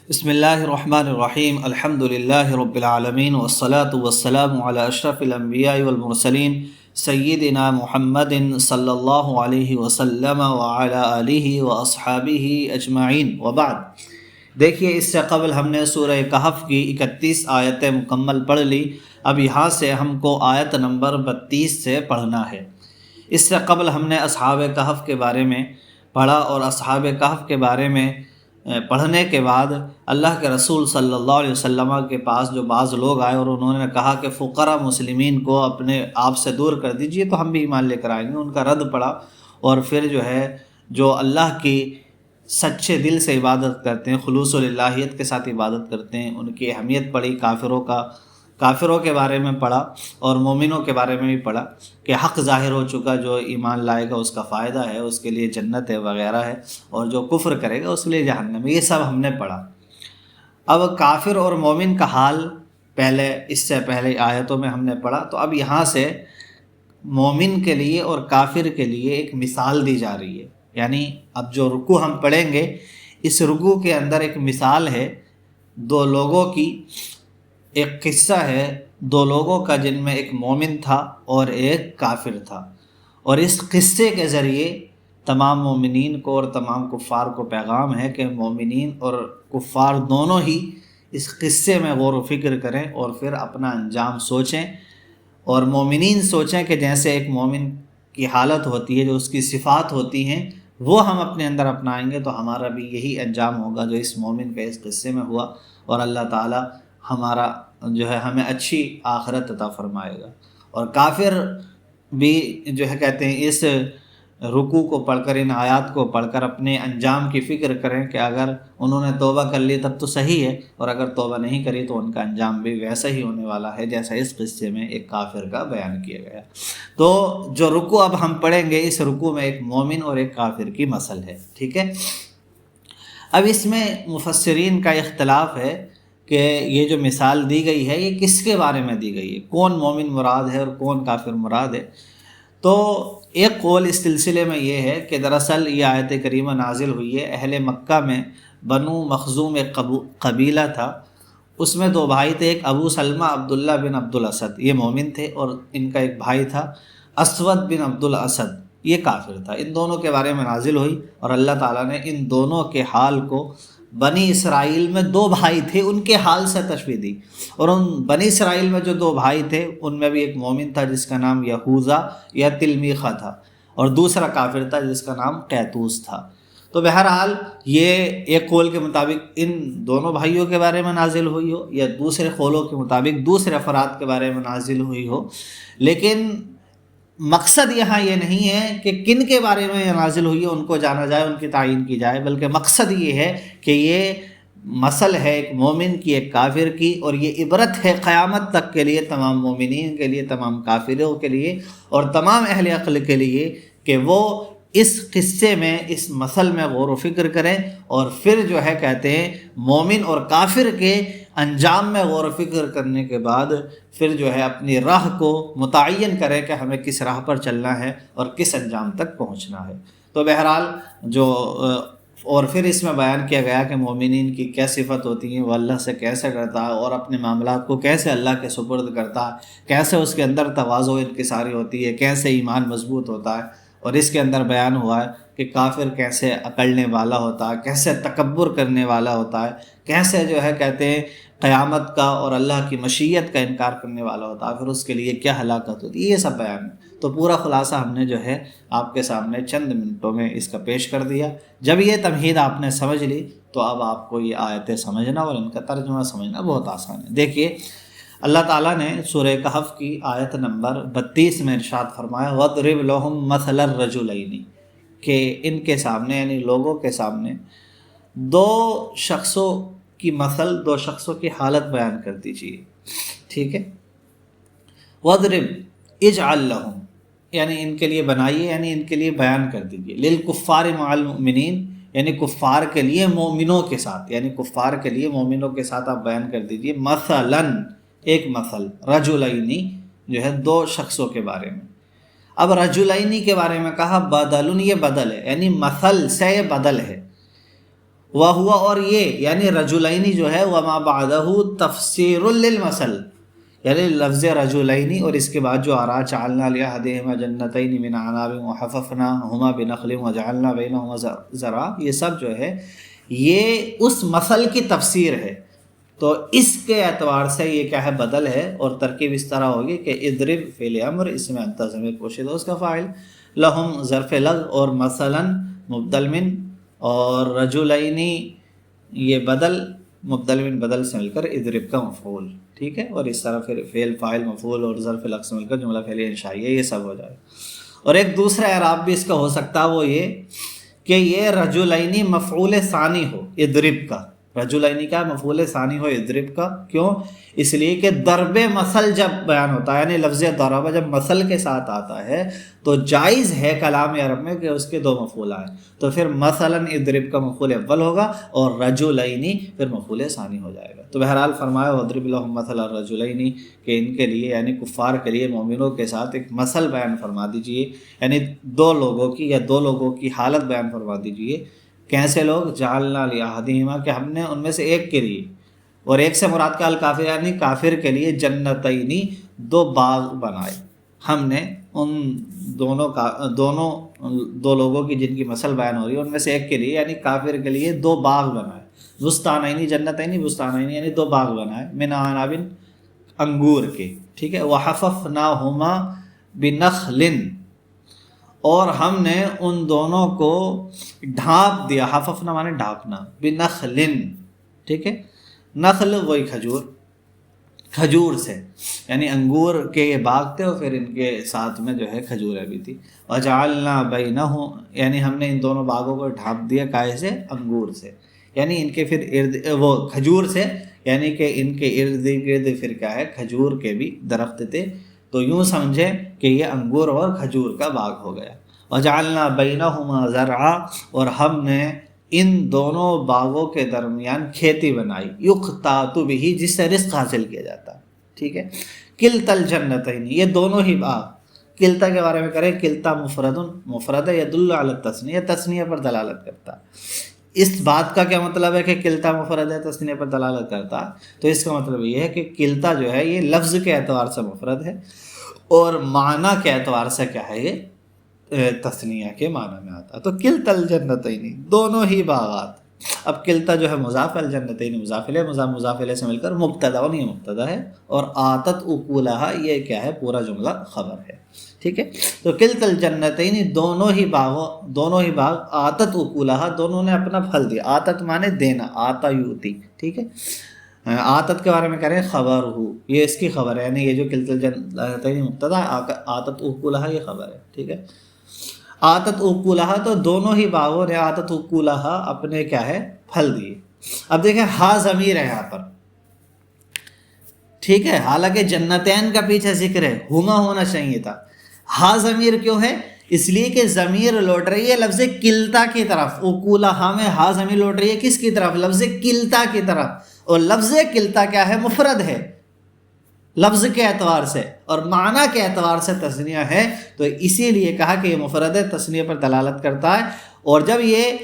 بسم اللہ الرحمن الرحیم الحمد للہ رب العالمین والصلاة والسلام علی اشرف الانبیاء والمرسلین سیدنا محمد صلی اللہ علیہ وسلم وعلی آلہ واصحابہ اجمعین وبعد۔ دیکھیے، اس سے قبل ہم نے سورہ کہف کی 31 آیتیں مکمل پڑھ لی۔ اب یہاں سے ہم کو آیت نمبر 32 سے پڑھنا ہے۔ اس سے قبل ہم نے اصحاب کہف کے بارے میں پڑھا، اور اصحاب کہف کے بارے میں پڑھنے کے بعد اللہ کے رسول صلی اللہ علیہ وسلم کے پاس جو بعض لوگ آئے اور انہوں نے کہا کہ فقراء مسلمین کو اپنے آپ سے دور کر دیجئے تو ہم بھی ایمان لے کر آئیں گے، ان کا رد پڑا۔ اور پھر جو اللہ کی سچے دل سے عبادت کرتے ہیں، خلوص و للہیت کے ساتھ عبادت کرتے ہیں، ان کی اہمیت پڑھی، کافروں کے بارے میں پڑھا اور مومنوں کے بارے میں بھی پڑھا کہ حق ظاہر ہو چکا، جو ایمان لائے گا اس کا فائدہ ہے، اس کے لیے جنت ہے وغیرہ ہے، اور جو کفر کرے گا اس کے لیے جہنم ہے۔ یہ سب ہم نے پڑھا۔ اب کافر اور مومن کا حال اس سے پہلے آیتوں میں ہم نے پڑھا، تو اب یہاں سے مومن کے لیے اور کافر کے لیے ایک مثال دی جا رہی ہے۔ یعنی اب جو رکوع ہم پڑھیں گے، اس رکوع کے اندر ایک مثال ہے دو لوگوں کی، ایک قصہ ہے دو لوگوں کا جن میں ایک مومن تھا اور ایک کافر تھا، اور اس قصے کے ذریعے تمام مومنین کو اور تمام کفار کو پیغام ہے کہ مومنین اور کفار دونوں ہی اس قصے میں غور و فکر کریں اور پھر اپنا انجام سوچیں، اور مومنین سوچیں کہ جیسے ایک مومن کی حالت ہوتی ہے، جو اس کی صفات ہوتی ہیں، وہ ہم اپنے اندر اپنائیں گے تو ہمارا بھی یہی انجام ہوگا جو اس مومن کا اس قصے میں ہوا، اور اللہ تعالی ہمیں اچھی آخرت عطا فرمائے گا۔ اور کافر بھی کہتے ہیں اس رکوع کو پڑھ کر، ان آیات کو پڑھ کر اپنے انجام کی فکر کریں کہ اگر انہوں نے توبہ کر لی تب تو صحیح ہے، اور اگر توبہ نہیں کری تو ان کا انجام بھی ویسا ہی ہونے والا ہے جیسا اس قصے میں ایک کافر کا بیان کیا گیا۔ تو جو رکوع اب ہم پڑھیں گے، اس رکوع میں ایک مومن اور ایک کافر کی مثل ہے، ٹھیک ہے۔ اب اس میں مفسرین کا اختلاف ہے کہ یہ جو مثال دی گئی ہے یہ کس کے بارے میں دی گئی ہے، کون مومن مراد ہے اور کون کافر مراد ہے۔ تو ایک قول اس سلسلے میں یہ ہے کہ دراصل یہ آیت کریمہ نازل ہوئی ہے اہل مکہ میں بنو مخزوم ایک قبیلہ تھا، اس میں دو بھائی تھے، ایک ابو سلمہ عبداللہ بن عبد الاسد، یہ مومن تھے، اور ان کا ایک بھائی تھا اسود بن عبد الاسد، یہ کافر تھا۔ ان دونوں کے بارے میں نازل ہوئی، اور اللہ تعالیٰ نے ان دونوں کے حال کو بنی اسرائیل میں دو بھائی تھے ان کے حال سے تشبیہ دی، اور ان بنی اسرائیل میں جو دو بھائی تھے ان میں بھی ایک مومن تھا جس کا نام یہوذا یا تلمیخہ تھا، اور دوسرا کافر تھا جس کا نام قیطوس تھا۔ تو بہرحال یہ ایک قول کے مطابق ان دونوں بھائیوں کے بارے میں نازل ہوئی ہو، یا دوسرے قولوں کے مطابق دوسرے افراد کے بارے میں نازل ہوئی ہو، لیکن مقصد یہاں یہ نہیں ہے کہ کن کے بارے میں یہ نازل ہوئی ہے ان کو جانا جائے، ان کی تعیین کی جائے، بلکہ مقصد یہ ہے کہ یہ مثل ہے ایک مومن کی ایک کافر کی، اور یہ عبرت ہے قیامت تک کے لیے، تمام مومنین کے لیے، تمام کافروں کے لیے اور تمام اہل عقل کے لیے، کہ وہ اس قصے میں، اس مثل میں غور و فکر کریں، اور پھر کہتے ہیں مومن اور کافر کے انجام میں غور و فکر کرنے کے بعد پھر اپنی راہ کو متعین کریں کہ ہمیں کس راہ پر چلنا ہے اور کس انجام تک پہنچنا ہے۔ تو بہرحال اور پھر اس میں بیان کیا گیا کہ مومنین کی کیا صفت ہوتی ہیں، وہ اللہ سے کیسے ڈرتا ہے اور اپنے معاملات کو کیسے اللہ کے سپرد کرتا ہے، کیسے اس کے اندر تواضع و انکساری ہوتی ہے، کیسے ایمان مضبوط ہوتا ہے، اور اس کے اندر بیان ہوا ہے کہ کافر کیسے اکڑنے والا ہوتا ہے، کیسے تکبر کرنے والا ہوتا ہے، کیسے کہتے ہیں قیامت کا اور اللہ کی مشیت کا انکار کرنے والا ہوتا ہے، پھر اس کے لیے کیا ہلاکت ہوتی ہے، یہ سب بیان ہے۔ تو پورا خلاصہ ہم نے آپ کے سامنے چند منٹوں میں اس کا پیش کر دیا۔ جب یہ تمہید آپ نے سمجھ لی تو اب آپ کو یہ آیتیں سمجھنا اور ان کا ترجمہ سمجھنا بہت آسان ہے۔ دیکھیے، اللہ تعالیٰ نے سورہ کہف کی آیت نمبر 32 میں ارشاد فرمایا وَاضْرِبْ لَهُم مَثَلَ الرَّجُلَيْنِ، کہ ان کے سامنے یعنی لوگوں کے سامنے دو شخصوں کی مثل، دو شخصوں کی حالت بیان کر دیجیے، ٹھیک ہے۔ وَاضْرِبْ اجْعَلْ لَهُم، یعنی ان کے لیے بنائیے، یعنی ان کے لیے بیان کر دیجیے، لِلْكُفَّارِ مَعَ الْمُؤْمِنِينَ، یعنی کفار کے لیے مومنوں کے ساتھ، یعنی کفار کے لیے مومنوں کے ساتھ آپ بیان کر دیجیے مثلاً، ایک مثل، رجلینی دو شخصوں کے بارے میں۔ اب رجلینی کے بارے میں کہا بدل، یہ بدل ہے، یعنی مثل سے یہ بدل ہے۔ وہوا اور یہ یعنی رجلینی جو ہے وما بعدہ تفسیر للمثل، یعنی لفظ رجلینی اور اس کے بعد جو آ رہا جعلنا لأحدہما جنتین من اعناب وحففناہما بنخل وجعلنا بینہما زرعا، یہ سب جو ہے یہ اس مثل کی تفسیر ہے. تو اس کے اعتبار سے یہ کیا ہے بدل ہے، اور ترکیب اس طرح ہوگی کہ اضرب فعل امر، اس میں انت ضمیر پوشیدہ اس کا فاعل، لہم ظرف لغ اور مثلا مبدل من، اور رجلینی یہ بدل مبدل من بدل سے مل کر اضرب کا مفعول. ٹھیک ہے، اور اس طرح پھر فعل فاعل مفعول اور ظرف لغ سے مل کر جملہ فعلیہ انشائیہ، یہ سب ہو جائے. اور ایک دوسرا اعراب بھی اس کا ہو سکتا ہے، وہ یہ کہ یہ رجلینی مفعول ثانی ہو اضرب کا، رجلینی کا مفعول ثانی ہو اضرب کا. کیوں؟ اس لیے کہ ضرب مثل جب بیان ہوتا ہے، یعنی لفظ ضرب جب مثل کے ساتھ آتا ہے تو جائز ہے کلام عرب میں کہ اس کے دو مفعول آئیں. تو پھر مثلا اضرب کا مفعول اول ہوگا اور رجلینی پھر مفعول ثانی ہو جائے گا. تو بہرحال فرمایا وَاضْرِبْ لَهُم مَثَلَ الرَّجُلَيْنِ، کہ ان کے لیے یعنی کفار کے لیے مومنوں کے ساتھ ایک مثل بیان فرما دیجئے، یعنی دو لوگوں کی یا دو لوگوں کی حالت بیان فرما دیجئے. کیسے لوگ؟ جعلنا لأحدہما، کہ ہم نے ان میں سے ایک کے لیے، اور ایک سے مراد کا الکافر یعنی کافر کے لیے، جنتینی دو باغ بنائے. ہم نے ان دو لوگوں کی جن کی مثل بیان ہو رہی ہے ان میں سے ایک کے لیے یعنی کافر کے لیے دو باغ بنائے. بستانینی جنتینی بستانینی یعنی دو باغ بنائے، من اعناب انگور کے. ٹھیک ہے، وحففناہما بنخل، اور ہم نے ان دونوں کو ڈھانپ دیا. حففنا مانے ڈھانپنا، بنخل. ٹھیک ہے، نخل وہی کھجور سے، یعنی انگور کے یہ باغ تھے اور پھر ان کے ساتھ میں جو ہے کھجوریں بھی تھی. وجعلنا بینہم، یعنی ہم نے ان دونوں باغوں کو ڈھانپ دیا کائے سے؟ انگور سے، یعنی ان کے پھر وہ کھجور سے، یعنی کہ ان کے ارد گرد پھر کیا ہے کھجور کے بھی درخت تھے. تو یوں سمجھے کہ یہ انگور اور کھجور کا باغ ہو گیا. وجعلنا بینہما زرعا، اور ہم نے ان دونوں باغوں کے درمیان کھیتی بنائی، یقطات بہ، جس سے رزق حاصل کیا جاتا ہے. ٹھیک ہے، کلتا الجنتین، یہ دونوں ہی باغ. کلتا کے بارے میں کریں، کلتا مفرد یدل علی التثنیہ، تثنیہ پر دلالت کرتا ہے. اس بات کا کیا مطلب ہے کہ کلتا مفرد ہے، تثنیہ پر دلالت کرتا ہے؟ تو اس کا مطلب یہ ہے کہ کلتا جو ہے یہ لفظ کے اعتبار سے مفرد ہے اور معنی کے اعتبار سے کیا ہے یہ تثنیہ کے معنی میں آتا ہے. تو کلتا الجنتین، دونوں ہی باغات. اب کلتا جو ہے مضاف، الجنتین مضاف الیہ، مضاف الیہ سے مل کر مبتدا، اور یہ مبتدا ہے، اور آتت اکولہا یہ کیا ہے پورا جملہ خبر ہے. ٹھیک ہے، تو کلتا الجنتین دونوں ہی باغ، آتت اکولہا دونوں نے اپنا پھل دیا. آتت مانے دینا، آتا یوتی. ٹھیک ہے، آتت کے بارے میں کہہ رہے ہیں خبر ہو، یہ اس کی خبر ہے، یعنی یہ جو کلتا الجنتین مبتدا، آتت اکولہا یہ خبر ہے. ٹھیک ہے، آتت اکولہا تو دونوں ہی باغوں نے آتت اکولہا اپنے کیا ہے پھل دیے. اب دیکھیں ہا ضمیر ہے یہاں پر. ٹھیک ہے، حالانکہ جنتین کا پیچھے ذکر ہے، ہما ہونا چاہیے تھا. ہا ضمیر کیوں ہے؟ اس لیے کہ ضمیر لوٹ رہی ہے لفظ کلتا کی طرف. اکولہا میں ہا ضمیر لوٹ رہی ہے کس کی طرف؟ لفظ کلتا کی طرف. اور لفظ کلتا کیا ہے؟ مفرد ہے لفظ کے اعتبار سے، اور معنی کے اعتبار سے تثنیہ ہے. تو اسی لیے کہا کہ یہ مفرد ہے، تثنیہ پر دلالت کرتا ہے. اور جب یہ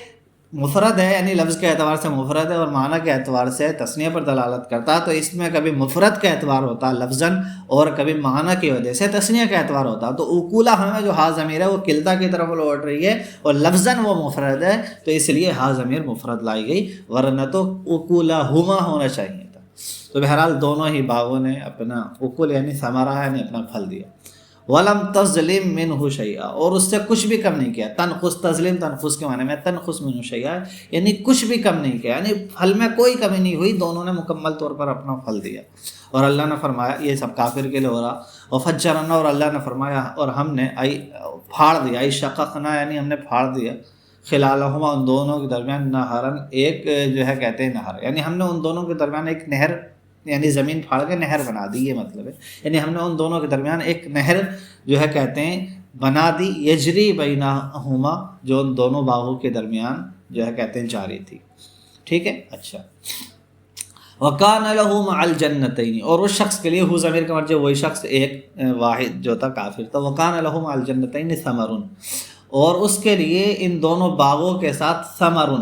مفرد ہے یعنی لفظ کے اعتبار سے مفرد ہے اور معنی کے اعتبار سے تثنیہ پر دلالت کرتا ہے، تو اس میں کبھی مفرد کا اعتبار ہوتا ہے لفظاً، اور کبھی معنی کی وجہ سے تثنیہ کا اعتبار ہوتا ہے. تو اوکولا ہمیں جو ہا ضمیر ہے وہ کلتا کی طرف لوٹ رہی ہے اور لفظاً وہ مفرد ہے، تو اس لیے ہا ضمیر مفرد لائی گئی، ورنہ تو اوکولا ہما ہونا چاہیے تھا. تو بہرحال دونوں ہی باغوں نے اپنا اکل یعنی ثمرہ یعنی اپنا پھل دیا. وَلَمْ تَظْلِمْ مِنْهُ شَيْئًا، اور اس سے کچھ بھی کم نہیں کیا. تنقص، تظلم تنقص کے معنی میں، تنقص مِنْهُ شَيْئًا یعنی کچھ بھی کم نہیں کیا، یعنی پھل میں کوئی کمی نہیں ہوئی، دونوں نے مکمل طور پر اپنا پھل دیا. اور اللہ نے فرمایا، یہ سب کافر کے لیے ہو رہا. وَفَجَّرْنَا، اور اللہ نے فرمایا اور ہم نے پھاڑ دیا، شققنا یعنی ہم نے پھاڑ دیا، خلالہما ان دونوں کے درمیان، نہرن ایک جو ہے کہتے ہیں نہر، یعنی ہم نے ان دونوں کے درمیان ایک نہر، یعنی زمین پھاڑ کے نہر بنا دی، یہ مطلب ہے. یعنی ہم نے ان دونوں کے درمیان ایک نہر جو ہے کہتے ہیں بنا دی، یجری بینہما، جو ان دونوں باغوں کے درمیان جو ہے کہتے ہیں جاری تھی. ٹھیک ہے، اچھا. وَكَانَ لَهُ مَعَ الْجَنَّتَيْنِ، اور اس شخص کے لیے، ہو ضمیر کا مرجع وہی شخص ایک واحد جو تھا کافر تھا. وَكَانَ لَهُ مَعَ الْجَنَّتَيْنِ ثَمَرٌ، اور اس کے لیے ان دونوں باغوں کے ساتھ ثمرٌ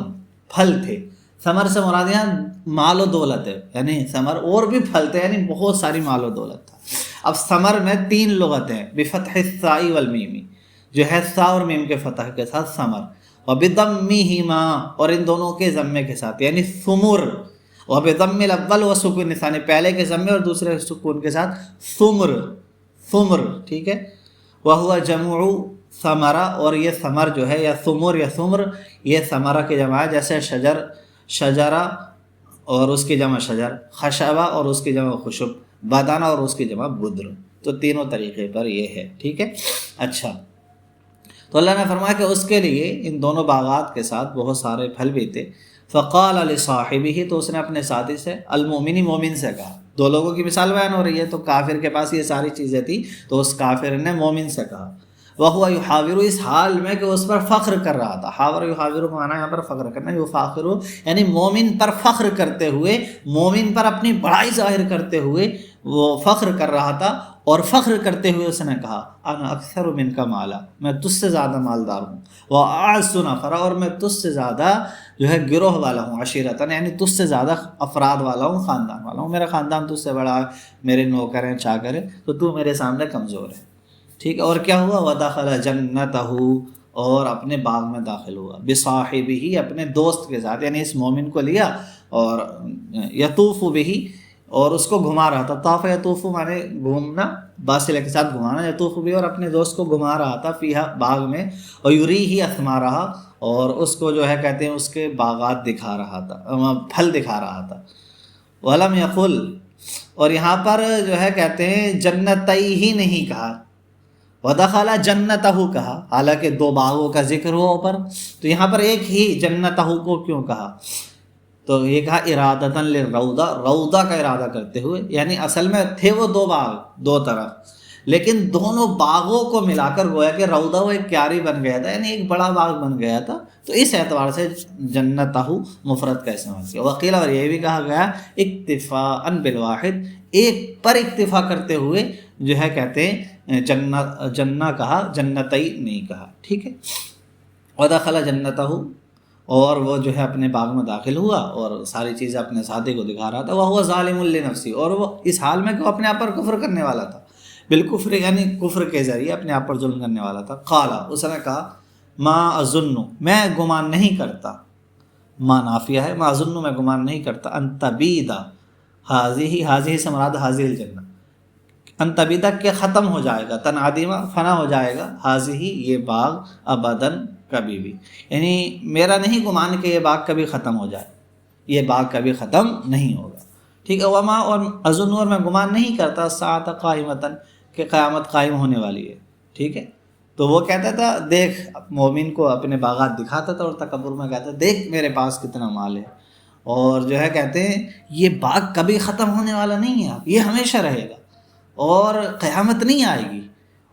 پھل تھے. ثمر سے مراد یہاں مال و دولت ہے، یعنی ثمر اور بھی پھلتے ہیں، یعنی بہت ساری مال و دولت تھا۔ اب ثمر میں 3 لغتیں ہیں، بفتح الثاء والمیم، جو ہے ثا اور میم کے فتح کے ساتھ ثمر، وبضمہما، اور ان دونوں کے ضمے کے ساتھ یعنی ثمر، وبضم الاول وسکون الثانی، پہلے کے ضمے اور دوسرے سکون کے ساتھ ثمر، ثمر، ٹھیک ہے۔ وہو جمع ثمرہ، اور یہ ثمر جو ہے یا ثمر یا ثمر، یہ ثمرہ کی جمع ہے، جیسے شجر، شجرہ اور اس کی جمع شجر، خشبہ اور اس کی جمع خشب، بدانہ اور اس کی جمع بدر، تو تینوں طریقے پر یہ ہے، ٹھیک ہے۔ اچھا، تو اللہ نے فرمایا کہ اس کے لیے ان دونوں باغات کے ساتھ بہت سارے پھل بھی تھے۔ فقال لصاحبہ، تو اس نے اپنے ساتھی سے، المومن، مومن سے کہا، دو لوگوں کی مثال بیان ہو رہی ہے، تو کافر کے پاس یہ ساری چیزیں تھی، تو اس کافر نے مومن سے کہا، وہو یحاور، اس حال میں کہ اس پر فخر کر رہا تھا، حاور یحاور کو معنی یہاں پر فخر کرنا، یفاخر یعنی مومن پر فخر کرتے ہوئے، مومن پر اپنی بڑائی ظاہر کرتے ہوئے وہ فخر کر رہا تھا، اور فخر کرتے ہوئے اس نے کہا، انا اکثر منک مالا، میں تجھ سے زیادہ مالدار ہوں، واعز نفرا، اور میں تجھ سے زیادہ جو ہے گروہ والا ہوں، عشیرتاً یعنی تجھ سے زیادہ افراد والا ہوں، خاندان والا ہوں، میرا خاندان تجھ سے بڑا ہے، میرے نوکر ہیں، چاکر ہیں، تو تو میرے سامنے کمزور ہے، ٹھیک ہے۔ اور کیا ہوا، ودخل جنتہ، اور اپنے باغ میں داخل ہوا، بصاحبہ، اپنے دوست کے ساتھ، یعنی اس مومن کو لیا اور یطوف بہ، اور اس کو گھما رہا تھا، طاف یطوف مانے گھومنا، باصلہ کے ساتھ گھمانا، یطوف بھی، اور اپنے دوست کو گھما رہا تھا، فیہا، باغ میں، اور یریہ اثمارہا، اور اس کو جو ہے کہتے ہیں اس کے باغات دکھا رہا تھا، پھل دکھا رہا تھا۔ ولم یقل، اور یہاں پر جو ہے کہتے ہیں جنتیہ نہیں کہا، ودخل جنتہ کہا، حالانکہ 2 باغوں کا ذکر ہوا اوپر، تو یہاں پر ایک ہی جنتہ کو کیوں کہا، تو یہ کہا ارادتاً للروضہ، روضہ کا ارادہ کرتے ہوئے، یعنی اصل میں تھے وہ 2 باغ 2 طرف، لیکن دونوں باغوں کو ملا کر گویا کہ روضہ وہ ایک کیاری بن گیا تھا، یعنی ایک بڑا باغ بن گیا تھا، تو اس اعتبار سے جنتہ مفرد کا استعمال کیا۔ وقیل، اور یہ بھی کہا گیا اکتفاء بالواحد، ایک پر اکتفا کرتے ہوئے جو ہے کہتے ہیں جنہ کہا، جنتی نہیں کہا، ٹھیک ہے۔ ودخل جنتہ، اور وہ جو ہے اپنے باغ میں داخل ہوا اور ساری چیزیں اپنے ساتھی کو دکھا رہا تھا، وہو ظالم لنفسہ، اور وہ اس حال میں کہ وہ اپنے آپ پر کفر کرنے والا تھا، بالکفر یعنی کفر کے ذریعے اپنے آپ پر ظلم کرنے والا تھا۔ قال، اس نے کہا، ما اظن، میں گمان نہیں کرتا، ما نافیہ ہے، ما اظن میں گمان نہیں کرتا، ان تبید، حاضی سے مراد حاضی الجنہ، ان تبیدہ کہ ختم ہو جائے گا، تنعدیمہ فنا ہو جائے گا، حاضی یہ باغ، ابداً کبھی بھی، یعنی میرا نہیں گمان کہ یہ باغ کبھی ختم ہو جائے، یہ باغ کبھی ختم نہیں ہوگا، ٹھیک ہے۔ وما، اور اظن، اور میں گمان نہیں کرتا، ساعۃ قائمۃ، کہ قیامت قائم ہونے والی ہے، ٹھیک ہے۔ تو وہ کہتا تھا، دیکھ، مومن کو اپنے باغات دکھاتا تھا اور تکبر میں کہتا، دیکھ میرے پاس کتنا مال ہے، اور جو ہے کہتے ہیں یہ باغ کبھی ختم ہونے والا نہیں ہے، یہ ہمیشہ رہے گا اور قیامت نہیں آئے گی،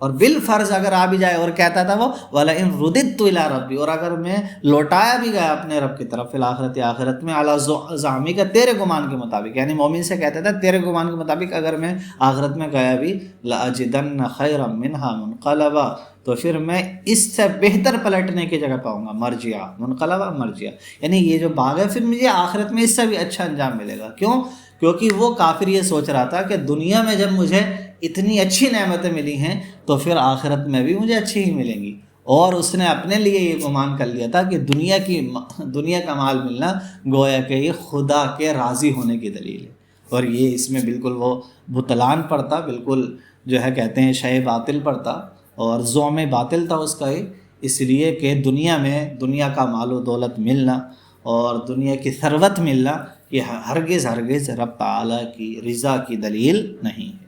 اور بالفرض اگر آ بھی جائے، اور کہتا تھا وہ وَلَئِن رُدِدتُّ إِلَىٰ رَبِّي، اور اگر میں لوٹایا بھی گیا اپنے رب کی طرف، فی الآخرت، آخرت میں، عَلَىٰ زَعْمِکَ کا تیرے گمان کے مطابق، یعنی مومن سے کہتا تھا تیرے گمان کے مطابق اگر میں آخرت میں گیا بھی، لَأَجِدَنَّ خَيْرًا مِّنْهَا مُنْقَلَبًا، تو پھر میں اس سے بہتر پلٹنے کی جگہ پاؤں گا، مرجعہ، منقلبہ مرجعہ، یعنی یہ جو باغ ہے پھر مجھے آخرت میں اس سے بھی اچھا انجام ملے گا۔ کیوں؟ کیونکہ وہ کافر یہ سوچ رہا تھا کہ دنیا میں جب مجھے اتنی اچھی نعمتیں ملی ہیں تو پھر آخرت میں بھی مجھے اچھی ہی ملیں گی، اور اس نے اپنے لیے یہ گمان کر لیا تھا کہ دنیا کا مال ملنا گویا کہ یہ خدا کے راضی ہونے کی دلیل ہے، اور یہ اس میں بالکل وہ بطلان پڑتا، بالکل جو ہے کہتے ہیں شے باطل پڑتا، اور زوم باطل تھا اس کا یہ، اس لیے کہ دنیا میں دنیا کا مال و دولت ملنا اور دنیا کی ثروت ملنا یہ ہرگز رب تعالیٰ کی رضا کی دلیل نہیں ہے۔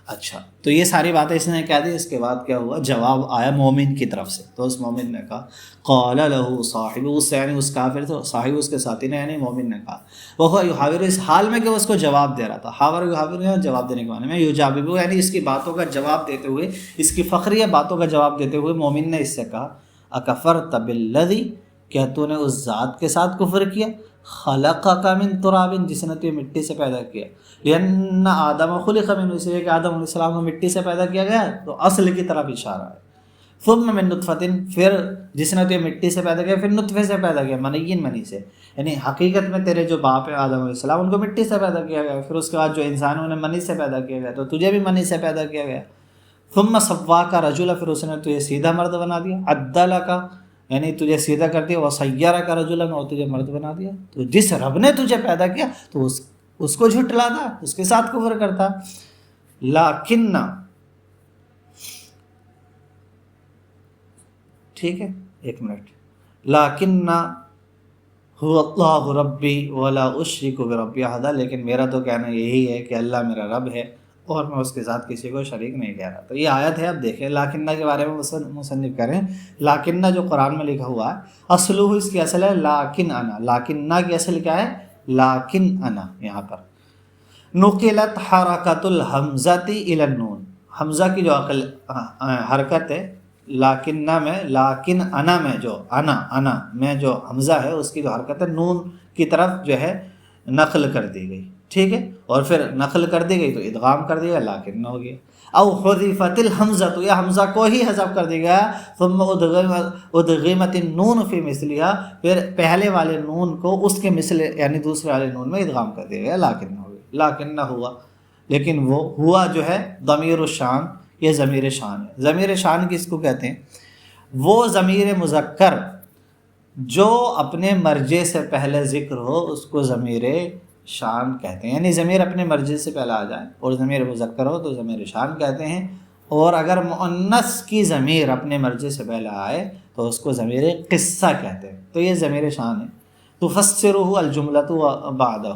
اچھا، تو یہ ساری باتیں اس نے کہہ دی، اس کے بعد کیا ہوا، جواب آیا مومن کی طرف سے، تو اس مومن نے کہا، قال له صاحب، اس سے یعنی اس کافر سے صاحب اس کے ساتھی نے، یعنی مومن نے کہا، وہ یحاور، اس حال میں کہ وہ اس کو جواب دے رہا تھا، حاور یحاور نے جواب دینے کے معنی میں، یجابہ یعنی اس کی باتوں کا جواب دیتے ہوئے، اس کی فخریہ باتوں کا جواب دیتے ہوئے مومن نے اس سے کہا، اکفرت بالذی، کیا تو نے اس ذات کے ساتھ کفر کیا، خلقک من تراب، جس نے تجھے مٹی سے پیدا کیا، لأن آدم خلق من، اس لیے کہ آدم علیہ السلام کو مٹی سے پیدا کیا گیا، تو اصل کی طرف اشارہ ہے، ثم من نطفۃ، پھر جس نے تجھے مٹی سے پیدا کیا پھر نطفے سے پیدا کیا، منی سے، یعنی حقیقت میں تیرے جو باپ ہیں آدم علیہ السلام ان کو مٹی سے پیدا کیا گیا، پھر اس کے بعد جو انسان انہیں منی سے پیدا کیا گیا، تو تجھے بھی منی سے پیدا کیا گیا۔ ثم سواک رجلا، پھر اس نے تجھے سیدھا مرد بنا دیا، عدلک یعنی تجھے سیدھا کر دیا، وصیرک رجلا، اور تجھے مرد بنا دیا۔ تو جس رب نے تجھے پیدا کیا تو اس کو جھٹلاتا، اس کے ساتھ کفر کرتا۔ لیکن، ٹھیک ہے، ایک منٹ، لیکن هو اللہ ربی ولا اشرک بربی احدا، لیکن میرا تو کہنا یہی ہے کہ اللہ میرا رب ہے اور میں اس کے ساتھ کسی کو شریک نہیں کہہ رہا۔ تو یہ آیت ہے، اب دیکھیں لاکنہ کے بارے میں مصنف کریں۔ لاکنہ جو قرآن میں لکھا ہوا ہے، اصلہ اس کی اصل ہے لاکن انا، لاکنہ کی اصل کیا ہے؟ لاکن انا۔ یہاں پر نقلت حرکت الحمزۃ الی النون، حمزہ کی جو حرکت ہے لاکنہ میں، لاکن انا میں جو انا میں جو حمزہ ہے اس کی جو حرکت ہے نون کی طرف جو ہے نقل کر دی گئی، ٹھیک ہے، اور پھر نقل کر دی گئی تو ادغام کر دیا، لاکن ہو گیا۔ او حذفت الحمزہ، تو یہ حمزہ کو ہی حذف کر دیا گیا، ثم ادغمت النون فی مثلہا، پھر پہلے والے نون کو اس کے مثل یعنی دوسرے والے نون میں ادغام کر دیا گیا، لاکن ہو گیا، لاکن نہ ہوا۔ لیکن وہ ہوا جو ہے ضمیر الشان، یہ ضمیر شان ہے۔ ضمیر شان کس کو کہتے ہیں؟ وہ ضمیر مذکر جو اپنے مرجع سے پہلے ذکر ہو اس کو ضمیر شان کہتے ہیں، یعنی ضمیر اپنے مرجع سے پہلے آ جائے اور ضمیر مذکر ہو تو ضمیر شان کہتے ہیں، اور اگر مؤنث کی ضمیر اپنے مرجع سے پہلے آئے تو اس کو ضمیر قصہ کہتے ہیں، تو یہ ضمیر شان ہے۔ تفسرہ الجملۃ بعدہ،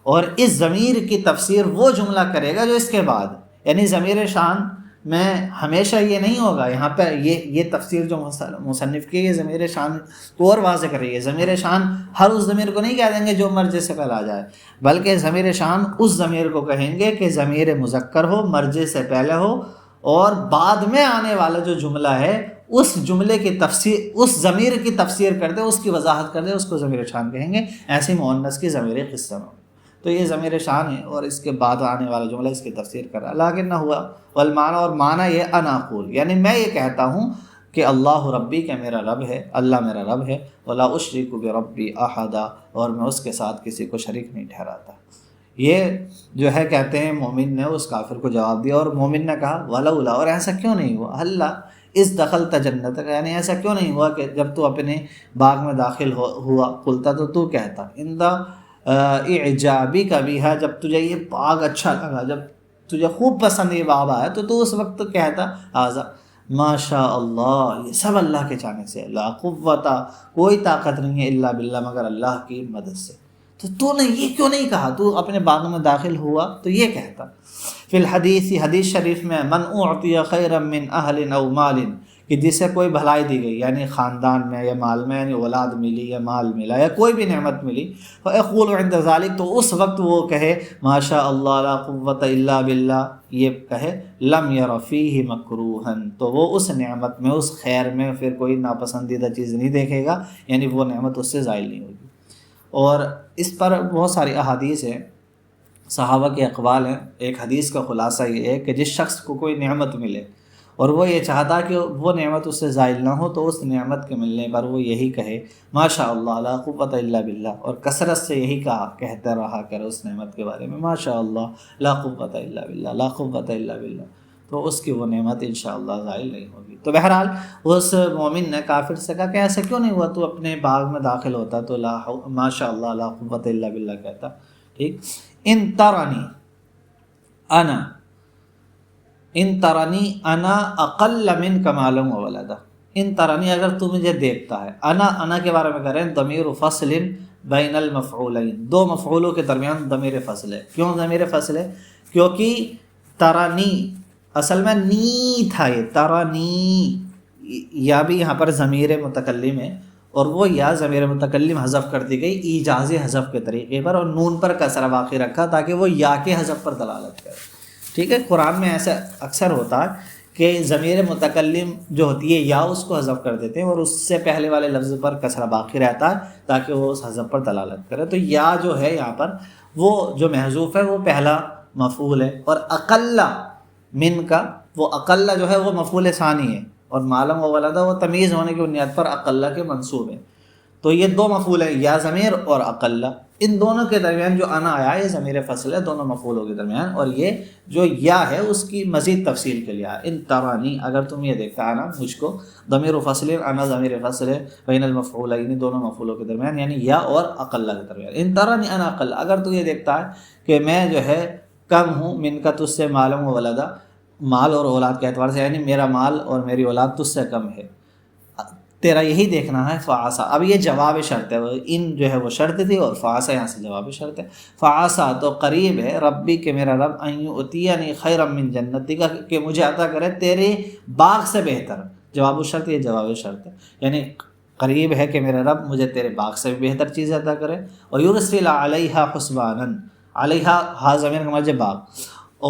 اور اس ضمیر کی تفسیر وہ جملہ کرے گا جو اس کے بعد، یعنی ضمیر شان میں ہمیشہ یہ نہیں ہوگا، یہاں پہ یہ تفسیر جو مصنف کی یہ ضمیر شان تو اور واضح کر رہی ہے، ضمیر شان ہر اس ضمیر کو نہیں کہہ دیں گے جو مرجع سے پہلے آ جائے، بلکہ ضمیر شان اس ضمیر کو کہیں گے کہ ضمیر مذکر ہو، مرجع سے پہلے ہو، اور بعد میں آنے والا جو جملہ ہے اس جملے کی تفسیر، اس ضمیر کی تفسیر کر دے، اس کی وضاحت کر دے، اس کو ضمیر شان کہیں گے۔ ایسے مؤنث کی ضمیر قصہ میں، تو یہ ضمیر شان ہے، اور اس کے بعد آنے والا جملہ اس کی تفسیر کر رہا ہے۔ لیکن نہ ہوا والمعنی، اور معنی یہ انا اقول، یعنی میں یہ کہتا ہوں کہ اللہ ربی، کہ میرا رب ہے، اللہ میرا رب ہے، ولا اشرک بربی احدا، اور میں اس کے ساتھ کسی کو شریک نہیں ٹھہراتا۔ یہ جو ہے کہتے ہیں مومن نے اس کافر کو جواب دیا، اور مومن نے کہا ولولا، اور ایسا کیوں نہیں ہوا، اللہ اس دخلت جنت، یعنی ایسا کیوں نہیں ہوا کہ جب تو اپنے باغ میں داخل ہوا قلتا، تو کہتا اعجابی کا بھی ہے، جب تجھے یہ باغ اچھا لگا، جب تجھے خوب پسند یہ باغ آیا تو اس وقت کہتا آزا ماشاء اللہ، یہ سب اللہ کے چاہنے سے، لا قوت، کوئی طاقت نہیں ہے، الا باللہ، مگر اللہ کی مدد سے۔ تو نے یہ کیوں نہیں کہا؟ تو اپنے باغ میں داخل ہوا تو یہ کہتا۔ فی الحدیث، حدیث شریف میں، من اعطی خیرا من اہل او مال، کہ جسے کوئی بھلائی دی گئی، یعنی خاندان میں یا مال میں، یعنی اولاد ملی یا مال ملا یا کوئی بھی نعمت ملی، فیقول عند ذلک، تو اس وقت وہ کہے ماشاء اللہ لا قوت الا باللہ، یہ کہے لم یر فیہ مکروہا، تو وہ اس نعمت میں، اس خیر میں پھر کوئی ناپسندیدہ چیز نہیں دیکھے گا، یعنی وہ نعمت اس سے زائل نہیں ہوگی۔ اور اس پر بہت ساری احادیث ہیں، صحابہ کے اقوال ہیں۔ ایک حدیث کا خلاصہ یہ ہے کہ جس شخص کو کوئی نعمت ملے اور وہ یہ چاہتا کہ وہ نعمت اس سے زائل نہ ہو، تو اس نعمت کے ملنے پر وہ یہی کہے ماشاء اللہ لا قوت الا باللہ، اور کثرت سے یہی کہتا رہا کرے اس نعمت کے بارے میں ماشاء اللہ لا قوت الا باللہ، لا قوت الا باللہ، تو اس کی وہ نعمت انشاءاللہ زائل نہیں ہوگی۔ تو بہرحال اس مومن نے کافر سے کہا کہ ایسا کیوں نہیں ہوا، تو اپنے باغ میں داخل ہوتا تو ماشاء اللہ لا قوت الا باللہ کہتا، ٹھیک۔ ان ترانی انا اقل منک مالا و ولدا، ان ترانی، اگر تو مجھے دیکھتا ہے، انا کے بارے میں کہہ رہے ہیں ضمیر فصل بین المفعولین، دو مفعولوں کے درمیان ضمیر فصل ہے۔ کیوں ضمیر فصل ہے؟ کیونکہ ترانی اصل میں نی تھا، یہ ترانی، یا بھی یہاں پر ضمیر متکلم ہے، اور وہ یا ضمیر متکلم حذف کر دی گئی ایجازی حذف کے طریقے پر، اور نون پر کسرہ باقی رکھا تاکہ وہ یا کے حذف پر دلالت کرے، ٹھیک ہے۔ قرآن میں ایسا اکثر ہوتا ہے کہ ضمیر متکلم جو ہوتی ہے یا اس کو حذف کر دیتے ہیں، اور اس سے پہلے والے لفظ پر کسرہ باقی رہتا ہے تاکہ وہ اس حذف پر دلالت کرے۔ تو یا جو ہے یہاں پر وہ جو محذوف ہے وہ پہلا مفعول ہے، اور اقل من کا، وہ اقل جو ہے وہ مفعول ثانی ہے، اور معلم و ولدہ وہ تمیز ہونے کی بنیاد پر اقلہ کے منصوب ہیں. تو یہ دو مفعول ہیں، یا ضمیر اور اقلہ. ان دونوں کے درمیان جو انا آیا یہ ضمیر فصل ہے دونوں مفعولوں کے درمیان، اور یہ جو یا ہے اس کی مزید تفصیل کے لیے ان ترانی، اگر تم یہ دیکھتا ہے نا مجھ کو، ضمیر فصل انا ضمیر فصل ہے بین المفعولین دونوں مفعولوں کے درمیان، یعنی یا اور اقلہ کے درمیان. ان ترانی انا اقل، اگر تو یہ دیکھتا ہے کہ میں جو ہے کم ہوں، من کا تجھ سے معلوم و ولدہ، مال اور اولاد کے اعتبار سے، یعنی میرا مال اور میری اولاد تجھ سے کم ہے، تیرا یہی دیکھنا ہے. فعسا، اب یہ جواب شرط ہے، ان جو ہے وہ شرط تھی اور فعسا یہاں سے جواب شرط ہے. فعسا تو قریب ہے، ربی کہ میرا رب، ان یؤتینی خیرا من جنتی کا، کہ مجھے عطا کرے تیرے باغ سے بہتر. جواب شرط، یہ جواب شرط ہے، یعنی قریب ہے کہ میرا رب مجھے تیرے باغ سے بھی بہتر چیز عطا کرے. اور یرسل علیہا حسبانا، علیہا ہا زمین کا مطلب باغ،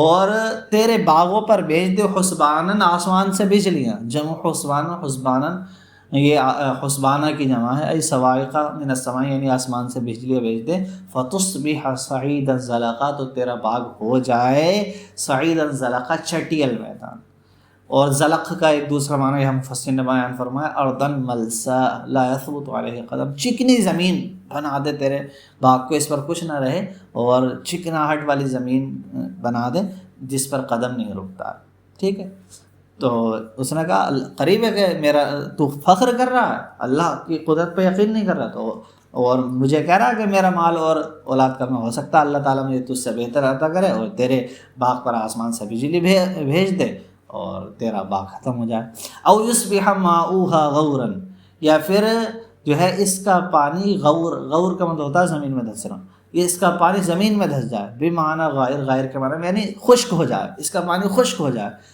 اور تیرے باغوں پر بھیج دے حسبانن آسمان سے بجلیاں. جمع حسبان، حسبانن یہ حسبانہ کی جمع ہے، ای صواعق من السماء، یعنی آسمان سے بجلیاں بھیج دے. فتصبح صعیدا زلقا، تو تیرا باغ ہو جائے صعیدا زلقا، چٹیل میدان. اور زلق کا ایک دوسرا معنی ہم مفسر نے بیان فرمایا، اردن ملسا لا یثبت علیہ قدم، چکنی زمین بنا دے تیرے باغ کو، اس پر کچھ نہ رہے، اور چکناہٹ والی زمین بنا دے جس پر قدم نہیں رکتا. ٹھیک ہے. تو اس نے کہا قریب ہے کہ میرا تو فخر کر رہا ہے، اللہ کی قدرت پہ یقین نہیں کر رہا، تو اور مجھے کہہ رہا ہے کہ میرا مال اور اولاد کم ہو سکتا ہے، اللہ تعالیٰ مجھے تجھ سے بہتر عطا کرے اور تیرے باغ پر آسمان سے بجلی بھیج دے اور تیرا باغ ختم ہو جائے. او یصبح ماؤها غورا، یا پھر جو ہے اس کا پانی غور، غور کا مطلب ہوتا ہے زمین میں دھسنا، یہ اس کا پانی زمین میں دھس جائے، بمعنی غائر، غائر کے معنی میں یعنی خشک ہو جائے، اس کا پانی خشک ہو جائے.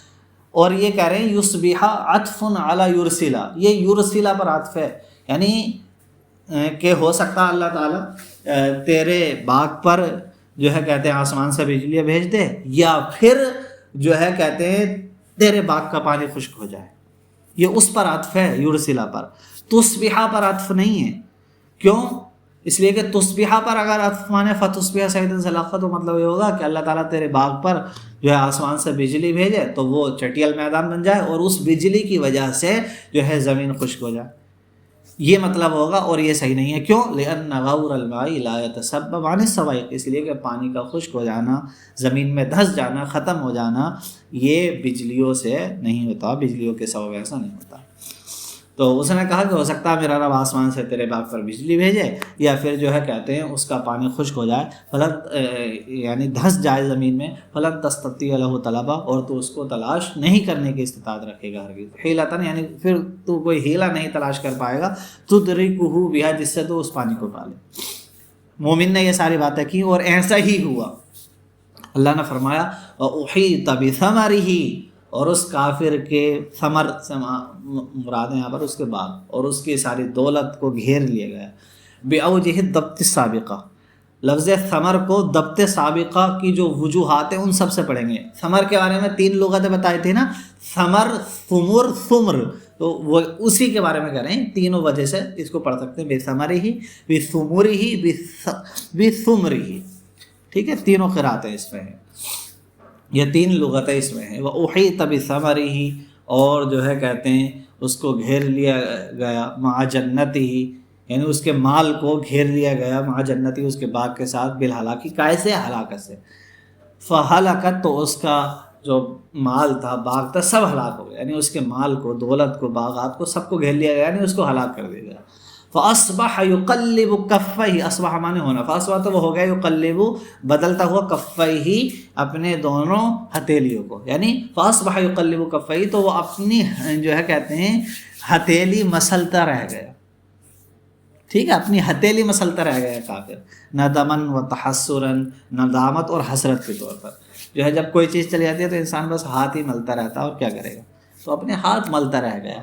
اور یہ کہہ رہے ہیں یصبح عطف علی یرسلا، یہ یرسلا پر عطف ہے، یعنی کہ ہو سکتا اللہ تعالیٰ تیرے باغ پر جو ہے کہتے ہیں آسمان سے بجلیاں بھیج دے، یا پھر جو ہے کہتے ہیں تیرے باغ کا پانی خشک ہو جائے. یہ اس پر عطف ہے یرسلا پر، تصبح پر عطف نہیں ہے. کیوں؟ اس لیے کہ تصبح پر اگر عطف مانے فتصبح صعیدا زلقا، تو مطلب یہ ہوگا کہ اللہ تعالیٰ تیرے باغ پر جو ہے آسمان سے بجلی بھیجے تو وہ چٹیل میدان بن جائے، اور اس بجلی کی وجہ سے جو ہے زمین خشک ہو جائے، یہ مطلب ہوگا. اور یہ صحیح نہیں ہے. کیوں؟ لأن غور الماء لا يتسبب عن السوائق، اس لیے کہ پانی کا خشک ہو جانا، زمین میں دھس جانا، ختم ہو جانا، یہ بجلیوں سے نہیں ہوتا، بجلیوں کے سبب ایسا نہیں ہوتا. تو اس نے کہا کہ ہو سکتا ہے میرا رب آسمان سے تیرے باغ پر بجلی بھیجے، یا پھر جو ہے کہتے ہیں اس کا پانی خشک ہو جائے، فلن یعنی دھس جائے زمین میں، فلن تستطیع له طلبا، اور تو اس کو تلاش نہیں کرنے کی استطاعت رکھے گا ہرگز. حیلتن، یعنی پھر تو کوئی ہیلا نہیں تلاش کر پائے گا، تدرکہ بہا، جس سے تو اس پانی کو پالے. مومن نے یہ ساری باتیں کی اور ایسا ہی ہوا. اللہ نے فرمایا وَأُحِيطَ بِثَمَرِهِ، اور اس کافر کے ثمر سے مراد ہے یہاں پر اس کے باغ اور اس کی ساری دولت کو گھیر لیا گیا. بِأَوْجِهِ الضَّبْطِ السَّابِقَةِ، لفظ ثمر کو ضبط سابقہ کی جو وجوہات ہیں ان سب سے پڑھیں گے. ثمر کے بارے میں 3 لغتیں بتائی تھی نا، ثمر، ثمر، ثمر، تو وہ اسی کے بارے میں کہہ رہے ہیں. تینوں وجہ سے اس کو پڑھ سکتے ہیں، بِثَمَرِهِ، بِثُمُرِهِ، بِثُمْرِهِ. ٹھیک ہے، تینوں قراتیں اس میں ہیں، یہ 3 لغتیں اس میں ہیں. وَأُحِيطَ بِثَمَرِهِ، اور جو ہے کہتے ہیں اس کو گھیر لیا گیا، مع جنتہ، یعنی اس کے مال کو گھیر لیا گیا، مع جنتی، اس کے باغ کے ساتھ، بالہلاکی، کیسے؟ ہلاکت سے. فہلکت، تو اس کا جو مال تھا، باغ تھا، سب ہلاک ہو گیا، یعنی اس کے مال کو، دولت کو، باغات کو، سب کو گھیر لیا گیا، یعنی اس کو ہلاک کر دیا گیا. فاصبح یقلب کفیہ، اصبح مانے ہونا، فاصبح تو وہ ہو گیا، یقلب بدلتا ہوا، کفیہ اپنے دونوں ہتھیلیوں کو، یعنی فاصبح یقلب کفیہ، تو وہ اپنی جو ہے کہتے ہیں ہتھیلی مسلتا رہ گیا. ٹھیک ہے، اپنی ہتھیلی مسلتا رہ گیا کافر، ندمن و تحسرن، ندامت اور حسرت کے طور پر. جو ہے جب کوئی چیز چلی جاتی ہے تو انسان بس ہاتھ ہی ملتا رہتا ہے، اور کیا کرے گا، تو اپنے ہاتھ ملتا رہ گیا.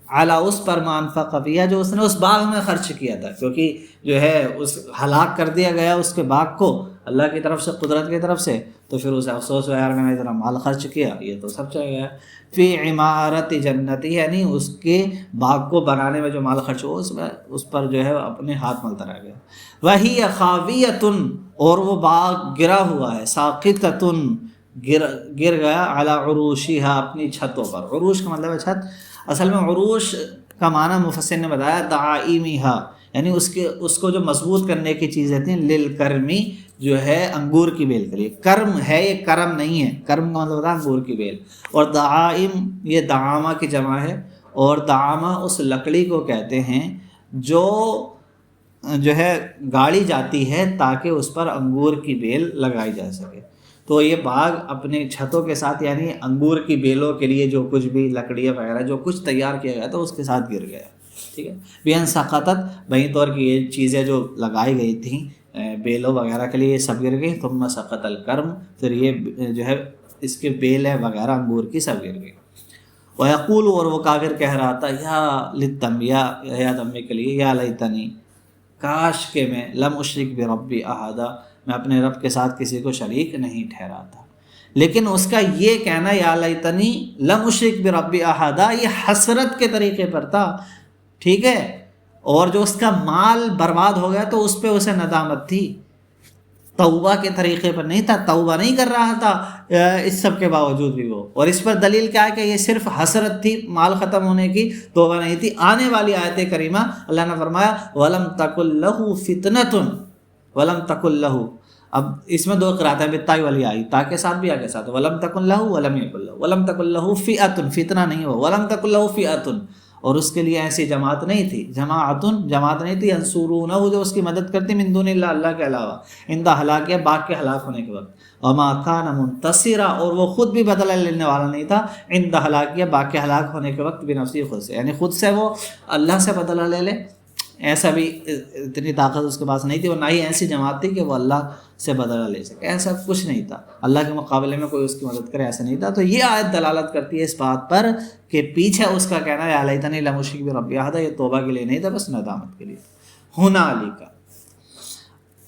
علی، اس پر، ما انفق فیہا، جو اس نے اس باغ میں خرچ کیا تھا، کیونکہ جو ہے اس ہلاک کر دیا گیا اس کے باغ کو اللہ کی طرف سے، قدرت کی طرف سے، تو پھر اسے افسوس ہوا، یار میں نے اتنا مال خرچ کیا، یہ تو سب چلا گیا. فی عمارت جنتی، یعنی اس کے باغ کو بنانے میں جو مال خرچ ہوا اس پر جو ہے اپنے ہاتھ ملتا رہ گیا. وہی خاویۃ، اور وہ باغ گرا ہوا ہے، ساقطۃ، گر گیا، علی عروشہا، اپنی چھتوں پر. عروش کا مطلب ہے چھت. اصل میں عروش کا معنی مفسر نے بتایا دعائمیہا، یعنی اس کو جو مضبوط کرنے کی چیزیں تھیں، للکرمی جو ہے انگور کی بیل کے لیے، کرم ہے یہ کرم نہیں ہے، کرم کا مطلب ہوتا ہے انگور کی بیل، اور دعائم یہ دعامہ کی جمع ہے، اور دعامہ اس لکڑی کو کہتے ہیں جو ہے گاڑی جاتی ہے تاکہ اس پر انگور کی بیل لگائی جا سکے۔ تو یہ باغ اپنے چھتوں کے ساتھ یعنی انگور کی بیلوں کے لیے جو کچھ بھی لکڑیاں وغیرہ جو کچھ تیار کیا گیا تھا اس کے ساتھ گر گیا، ٹھیک ہے۔ بین سقطت بہی طور کی یہ چیزیں جو لگائی گئی تھیں بیلوں وغیرہ کے لیے یہ سب گر گئی، ثم سقط الکرم، پھر یہ جو ہے اس کے بیلیں وغیرہ انگور کی سب گر گئی۔ وَيَقُولُ، اور وہ کافر کہہ رہا تھا، یا للتنبیہ، یا تنبیہ کے لیے، یا لیتنی، کاش کہ میں لم اشرک بربی احدا، میں اپنے رب کے ساتھ کسی کو شریک نہیں ٹھہراتا۔ لیکن اس کا یہ کہنا یا لیتنی لم اشرک بربی احدا یہ حسرت کے طریقے پر تھا، ٹھیک ہے، اور جو اس کا مال برباد ہو گیا تو اس پہ اسے ندامت تھی، توبہ کے طریقے پر نہیں تھا، توبہ نہیں کر رہا تھا اس سب کے باوجود بھی وہ۔ اور اس پر دلیل کیا ہے کہ یہ صرف حسرت تھی مال ختم ہونے کی، توبہ نہیں تھی۔ آنے والی آیت کریمہ اللہ نے فرمایا وَلَمْ تَكُنْ لَهُ فِتْنَةٌ وَلَمْ تَكُنْ لَهُ، اب اس میں دو قرأتیں بالتاء والی آئی، تا کے ساتھ بھی آگے ساتھ وَلَمْ تَكُنْ لَهُ وَلَمْ يَكُنْ لَهُ، وَلَمْ تَكُنْ لَهُ فِئَةٌ، فتنہ نہیں ہو، وَلَمْ تَكُنْ لَهُ فِئَةٌ، اور اس کے لیے ایسی جماعت نہیں تھی، جماعت نہیں تھی، انصورونہ جو اس کی مدد کرتی من دون اللہ، اللہ کے علاوہ، عند ہلاکہ باغ کے ہلاک ہونے کے وقت، وما کان منتصرا، اور وہ خود بھی بدلہ لینے والا نہیں تھا، عند ہلاکہ باغ کے ہلاک ہونے کے وقت بنفسی، خود سے، یعنی خود سے وہ اللہ سے بدلہ لے لے، ایسا بھی اتنی طاقت اس کے پاس نہیں تھی، اور نہ ہی ایسی جماعت تھی کہ وہ اللہ سے بدلہ لے سکے، ایسا کچھ نہیں تھا، اللہ کے مقابلے میں کوئی اس کی مدد کرے ایسا نہیں تھا۔ تو یہ آیت دلالت کرتی ہے اس بات پر کہ پیچھے اس کا کہنا ہے یا لیتنی لم اشرک بربی احدا، یہ توبہ کے لیے نہیں تھا، بس ندامت کے لیے۔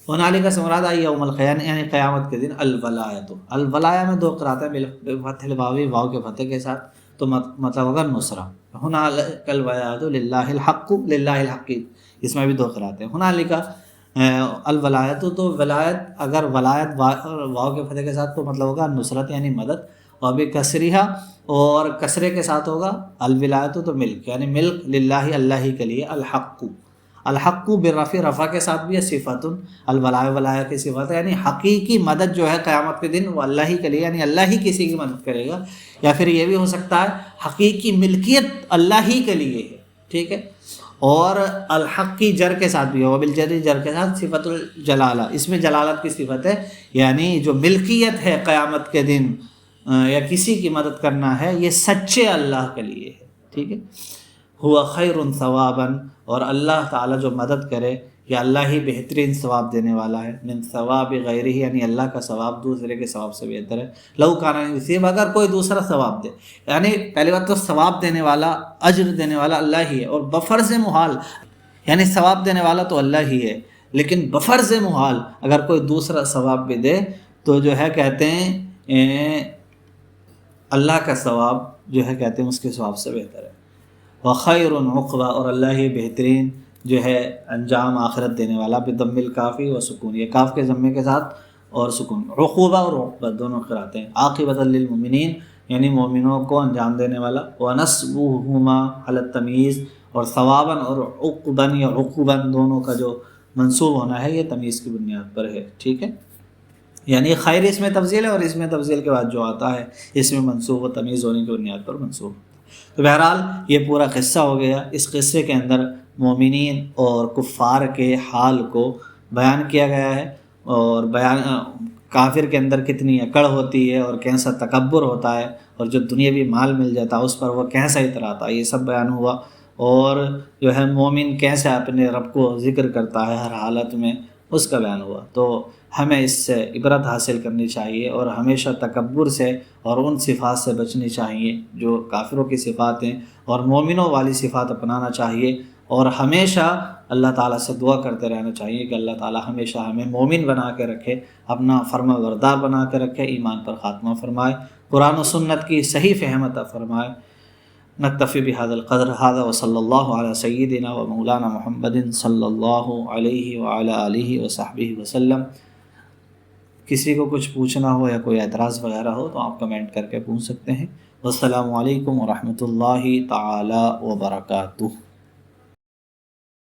ہنالک سے مراد آئی یوم القیامہ، یعنی قیامت کے دن، الولایۃ، الولایہ میں دو قرأتیں بالفتح الواوی، واو کے فتح کے ساتھ، تو مطلب ہوگا نصرہ، ہنالک الولایۃ للہ الحق، للہ الحق، اس میں بھی دو قرأتیں، ہنالک الولایت، تو ولایت اگر ولایت واو کے فتح کے ساتھ تو مطلب ہوگا نصرت یعنی مدد، اور بھی کسریہ، اور کسرے کے ساتھ ہوگا الولایت تو ملک، یعنی ملک للہ اللہ ہی کے لیے، الحق، الحق بالرفع، رفع کے ساتھ بھی ہے، صفت الولایہ، ولایہ کی صفت ہے، یعنی حقیقی مدد جو ہے قیامت کے دن وہ اللہ ہی کے لیے، یعنی اللہ ہی کسی کی مدد کرے گا، یا پھر یہ بھی ہو سکتا ہے حقیقی ملکیت اللہ ہی کے لیے ہے، ٹھیک ہے۔ اور الحق کی جر کے ساتھ بھی ہو، بالجر، جر کے ساتھ صفت الجلالہ، اس میں جلالت کی صفت ہے، یعنی جو ملکیت ہے قیامت کے دن یا کسی کی مدد کرنا ہے یہ سچے اللہ کے لیے ہے، ٹھیک ہے۔ ہوا خیر ثوابا، اور اللہ تعالیٰ جو مدد کرے یا اللہ ہی بہترین ثواب دینے والا ہے، من ثواب غیرہ، یعنی اللہ کا ثواب دوسرے کے ثواب سے بہتر ہے، لو کان یصیب، اگر کوئی دوسرا ثواب دے، یعنی پہلی بات تو ثواب دینے والا، اجر دینے والا اللہ ہی ہے، اور بفرض محال، یعنی ثواب دینے والا تو اللہ ہی ہے، لیکن بفرض محال اگر کوئی دوسرا ثواب بھی دے تو جو ہے کہتے ہیں اللہ کا ثواب جو ہے کہتے ہیں اس کے ثواب سے بہتر ہے۔ وخیر عقبہ، اور اللہ ہی بہترین جو ہے انجام آخرت دینے والا، بضم الکافی و سکون، یہ کاف کے ضمے کے ساتھ اور سکون، عقوبہ اور عقبہ دونوں قرأتیں ہیں، عاقبۃ للمؤمنین یعنی مومنوں کو انجام دینے والا، ونصبہما علی التمییز، اور ثواباً اور عقباً یا عقوباً دونوں کا جو منصوب ہونا ہے یہ تمیز کی بنیاد پر ہے، ٹھیک ہے۔ یعنی خیر اس میں تفضیل ہے، اور اس میں تفضیل کے بعد جو آتا ہے اس میں منصوب و تمیز ہونے کی بنیاد پر منصوب۔ تو بہرحال یہ پورا قصہ ہو گیا، اس قصے کے اندر مومنین اور کفار کے حال کو بیان کیا گیا ہے، اور کافر کے اندر کتنی اکڑ ہوتی ہے اور کیسا تکبر ہوتا ہے، اور جو دنیاوی مال مل جاتا ہے اس پر وہ کیسا اتراتا ہے، یہ سب بیان ہوا، اور جو ہے مومن کیسے اپنے رب کو ذکر کرتا ہے ہر حالت میں، اس کا بیان ہوا۔ تو ہمیں اس سے عبرت حاصل کرنی چاہیے، اور ہمیشہ تکبر سے اور ان صفات سے بچنی چاہیے جو کافروں کی صفات ہیں، اور مومنوں والی صفات اپنانا چاہیے، اور ہمیشہ اللہ تعالیٰ سے دعا کرتے رہنا چاہیے کہ اللہ تعالیٰ ہمیشہ ہمیں مومن بنا کے رکھے، اپنا فرما بردار بنا کے رکھے، ایمان پر خاتمہ فرمائے، قرآن و سنت کی صحیح فہم عطا فرمائے۔ نکتفی بہذا القدر، ھذا وصلی اللہ علی سیدنا و مولانا محمد صلی اللہ علیہ وعلی آلہ وصحبہ وسلم۔ کسی کو کچھ پوچھنا ہو یا کوئی اعتراض وغیرہ ہو تو آپ کمنٹ کر کے پوچھ سکتے ہیں۔ والسلام علیکم ورحمۃ اللہ تعالی وبرکاتہ.